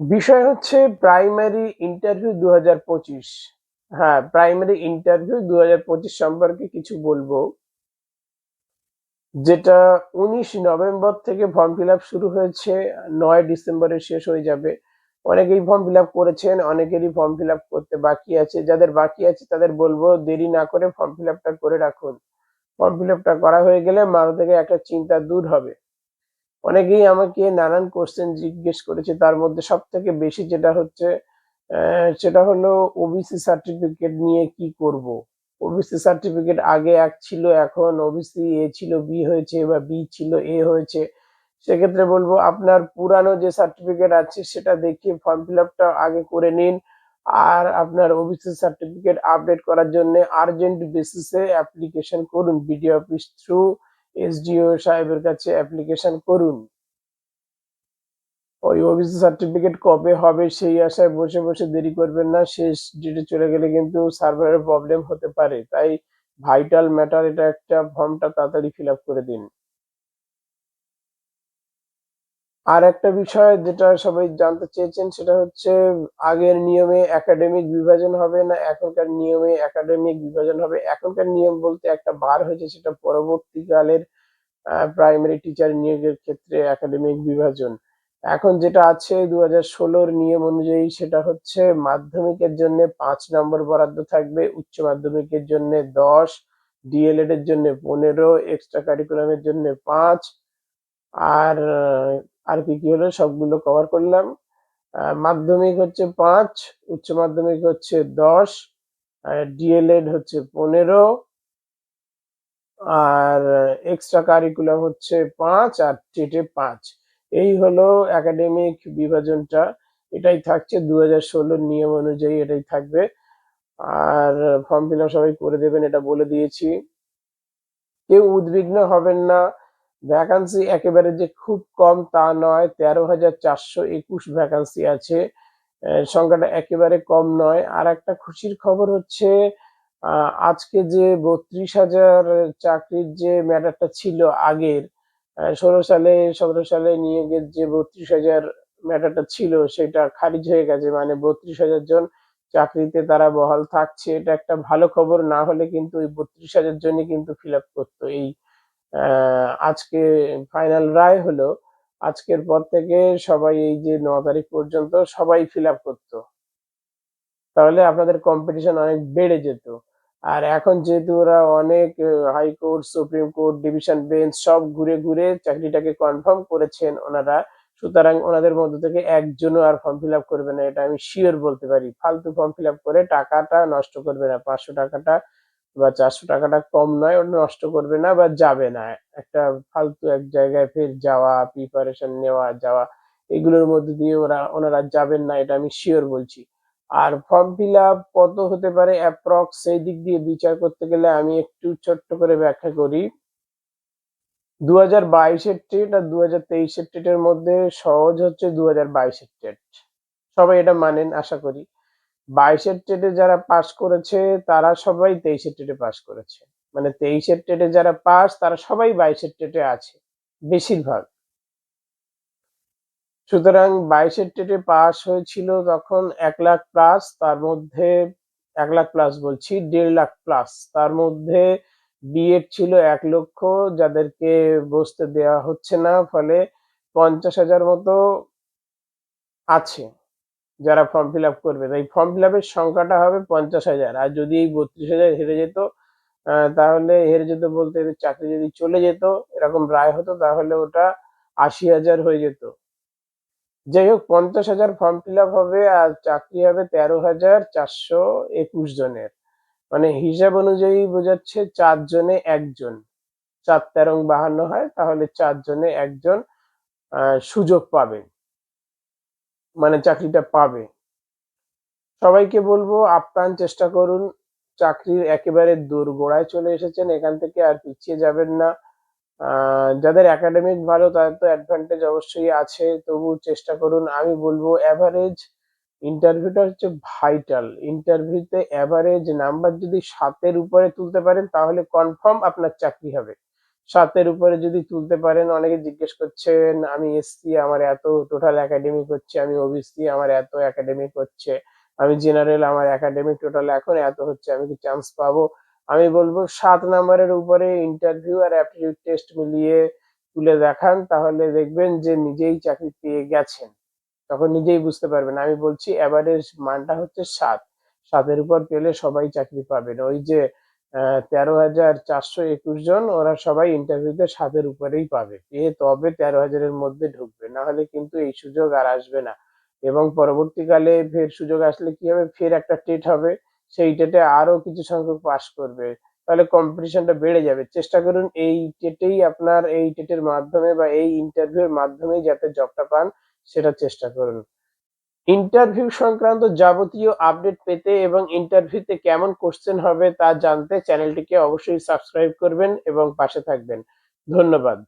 বিষয় হচ্ছে primary interview ২০২৫। হ্যাঁ, প্রাইমারি ইন্টারভিউ ২০২৫ সম্পর্কে কিছু বলবো। যেটা ১৯ নভেম্বর থেকে ফর্ম ফিল আপ শুরু হয়েছে, ৯ ডিসেম্বরে শেষ হয়ে যাবে। অনেকেই ফর্ম ফিল আপ করেছেন, অনেকেরই ফর্ম ফিল আপ করতে বাকি আছে। যাদের বাকি আছে তাদের বলবো দেরি না করে ফর্ম ফিল আপটা করে রাখুন। ফর্ম ফিল আপটা করা হয়ে গেলে মাথা থেকে একটা চিন্তা দূর হবে। অনেকেই আমাকে নানান কোশ্চেন জিজ্ঞেস করেছে, তার মধ্যে সব থেকে বেশি যেটা হচ্ছে সেটা হলো ওবিসি সার্টিফিকেট নিয়ে কি করব। ওবিসি সার্টিফিকেট আগে এক ছিল, এখন ওবিসি এ ছিল বি হয়েছে বা বি ছিল এ হয়েছে। সেক্ষেত্রে বলবো আপনার পুরানো যে সার্টিফিকেট আছে সেটা দেখিয়ে ফর্ম ফিল আপটা আগে করে নিন। আর আপনার ওবিসি সার্টিফিকেট আপডেট করার জন্য আর্জেন্ট বেসিসে অ্যাপ্লিকেশন করুন, বিডিও অফিস থ্রু এসডিও সাহেবের কাছে অ্যাপ্লিকেশন করুন। ওই ওবিসি সার্টিফিকেট কবে হবে সেই আশায় বসে বসে দেরি করবেন না, শেষ ডেটে চলে গেলে কিন্তু সার্ভারের প্রবলেম হতে পারে। তাই ভাইটাল ম্যাটার এটা, একটা ফর্মটা তাড়াতাড়ি ফিল আপ করে দিন। আর একটা বিষয় যেটা সবাই জানতে চেয়েছেন সেটা হচ্ছে আগের নিয়মে একাডেমিক বিভাজন হবে না এখনকার নিয়মে একাডেমিক বিভাজন হবে। এখনকার নিয়ম বলতে একটা বার হয়েছে, সেটা পরবর্তীকালের প্রাইমারি টিচার নিয়োগের ক্ষেত্রে একাডেমিক বিভাজন। এখন যেটা আছে ২০১৬-র নিয়ম অনুযায়ী সেটা হচ্ছে মাধ্যমিকের জন্য ৫ নম্বর বরাদ্দ থাকবে, উচ্চ মাধ্যমিকের জন্য ১০, ডিএলএড এর জন্য ১৫, এক্সট্রা কারিকুলামের জন্য ৫। আর আর কি কি হলো সবগুলো কভার করলাম। মাধ্যমিক হচ্ছে ৫, উচ্চ মাধ্যমিক হচ্ছে ১০, ডিএলএড হচ্ছে ১৫, আর এক্সট্রা কারিকুলাম হচ্ছে ৫, আর টেটে ৫। এই হলো একাডেমিক বিভাজনটা। এটাই থাকছে ২০১৬ নিয়ম অনুযায়ী, এটাই থাকবে। আর ফর্ম ফিল আপ সবাই করে দেবেন, এটা বলে দিয়েছি। কেউ উদ্বিগ্ন হবেন না, ভ্যাকান্সি একেবারে যে খুব কম তা নয়। ১৩,৪২১ ভ্যাকান্সি আছে, সংখ্যাটা একেবারে কম নয়। আর একটা খুশির খবর হচ্ছে আজকে যে ৩২,০০০ চাকরির যে ম্যাটারটা ছিল আগের ১৬ সালে ১৭ সালে নিয়োগের যে ৩২,০০০ ম্যাটারটা ছিল সেটা খারিজ হয়ে গেছে। মানে ৩২,০০০ জন চাকরিতে তারা বহাল থাকছে। এটা একটা ভালো খবর। না হলে কিন্তু ওই ৩২,০০০ জনই কিন্তু ফিল আপ করতো। এই আজকে ফাইনাল রায় হলো, আজকের পর থেকে সবাই এই যে ৯ তারিখ পর্যন্ত সবাই ফিল আপ করতো। তাহলে আপনাদের কম্পিটিশন অনেক বেড়ে যেত। আর এখন যেহেতু ওরা অনেক high court, supreme court, division bench সব ঘুরে ঘুরে চাকরিটাকে কনফার্ম করেছেন ওনারা, সুতরাং ওনাদের মধ্য থেকে একজনও আর ফর্ম ফিল আপ করবে না, এটা আমি শিওর বলতে পারি। ফালতু ফর্ম ফিল আপ করে টাকাটা নষ্ট করবে না, ৫০০ টাকাটা বা ৪০০ টাকাটা কম নয়, ওটা নষ্ট করবে না বা যাবে না। একটা ফালতু এক জায়গায় ফের যাওয়া, প্রিপারেশন নেওয়া যাওয়া, এগুলোর মধ্যে দিয়ে ওনারা যাবেন না, এটা আমি শিওর বলছি। আর ফর্ম ফিল আপ কত হতে পারে অ্যাপ্রক্স, সেই দিক দিয়ে বিচার করতে গেলে আমি একটু ছোট্ট করে ব্যাখ্যা করি। ২০২২-এর টেট আর ২০২৩-এর টেটের মধ্যে সহজ হচ্ছে ২০২২-এর টেট। সবাই এটা মানেন আশা করি। ২২-এর টেটে যারা পাস করেছে তারা সবাই ২৩-এর টেটে পাস করেছে। মানে ২৩-এর টেটে যারা পাস তারা সবাই ২২-এর টেটে আছে, বেশিরভাগ। সুতরাং ২২-এর টেটে পাস হয়েছিল তখন ১,০০,০০০ প্লাস, তার মধ্যে ১,০০,০০০ প্লাস বলছি, ১,৫০,০০০ প্লাস। তার মধ্যে বিএড ছিল ১,০০,০০০, যাদেরকে বসতে দেওয়া হচ্ছে না, ফলে ৫০,০০০ মতো আছে যারা ফর্ম ফিল আপ করবে। তাই ফর্ম ফিল আপের সংখ্যাটা হবে ৫০,০০০। আর যদি এই ৩২,০০০ হেরে যেত, তাহলে হেরে যেত বলতে এদের চাকরি যদি চলে যেত, এরকম রায় হতো, তাহলে ওটা ৮০,০০০ হয়ে যেত। যাই হোক, ৫০,০০০ ফর্ম ফিল আপ হবে আর চাকরি হবে ১৩,৪২১ জনের। মানে হিসাব অনুযায়ী বোঝাচ্ছে ৪ জনে একজন। ৪-১৩-৫২ হয়, তাহলে ৪ জনে একজন সুযোগ পাবে, মানে চাকরিটা পাবে। সবাইকে বলবো আপ্রাণ চেষ্টা করুন। চাকরির একেবারে দোরগোড়ায় চলে এসেছেন, এখান থেকে আর পিছিয়ে যাবেন না। যাদের একাডেমিক ভালো তাদের তো অ্যাডভান্টেজ অবশ্যই আছে, তবু চেষ্টা করুন। আমি বলবো অ্যাভারেজ, ইন্টারভিউটা হচ্ছে ভাইটাল। ইন্টারভিউতে অ্যাভারেজ নাম্বার যদি ৭-এর উপরে তুলতে পারেন তাহলে কনফার্ম আপনার চাকরি হবে। 7 এর উপরে যদি তুলতে পারেন, অনেকে জিজ্ঞেস করছেন আমি এসসি আমার এত টোটাল একাডেমিক হচ্ছে, আমি ওবিসি আমার এত একাডেমিক হচ্ছে, আমি জেনারেল আমার একাডেমিক টোটাল এখন এত হচ্ছে, আমি কি চান্স পাবো? আমি বলবো 7 নাম্বারের উপরে ইন্টারভিউ আর অ্যাপটিটিউড টেস্ট মিলিয়ে তুলে দেখান, তাহলে দেখবেন যে নিজেই চাকরি পেয়ে গেছেন। তখন নিজেই বুঝতে পারবেন। আমি বলছি এভারেজ মানটা হচ্ছে 7, 7 এর উপর পেলে সবাই চাকরি পাবেন। ওই যে 13,421 জন, ওরা সবাই ইন্টারভিউতে 7 এর উপরেই পাবে, পেয়ে তবে 13,000 এর মধ্যে ঢুকবে, না হলে কিন্তু এই সুযোগ আর আসবে না। এবং পরবর্তীকালে ফের সুযোগ আসলে কি হবে, ফের একটা টেট হবে, সেই টেটে আরো কিছু সংখ্যক পাস করবে, তাহলে কম্পিটিশনটা বেড়ে যাবে। চেষ্টা করুন এই টেটেই আপনার, এই টেটের মাধ্যমে বা এই ইন্টারভিউ এর মাধ্যমেই যাতে জবটা পান, সেটা চেষ্টা করুন। ইন্টারভিউ সংক্রান্ত যাবতীয় আপডেট পেতে এবং ইন্টারভিউতে কেমন কোশ্চেন হবে তা জানতে চ্যানেলটিকে অবশ্যই সাবস্ক্রাইব করবেন এবং পাশে থাকবেন। ধন্যবাদ।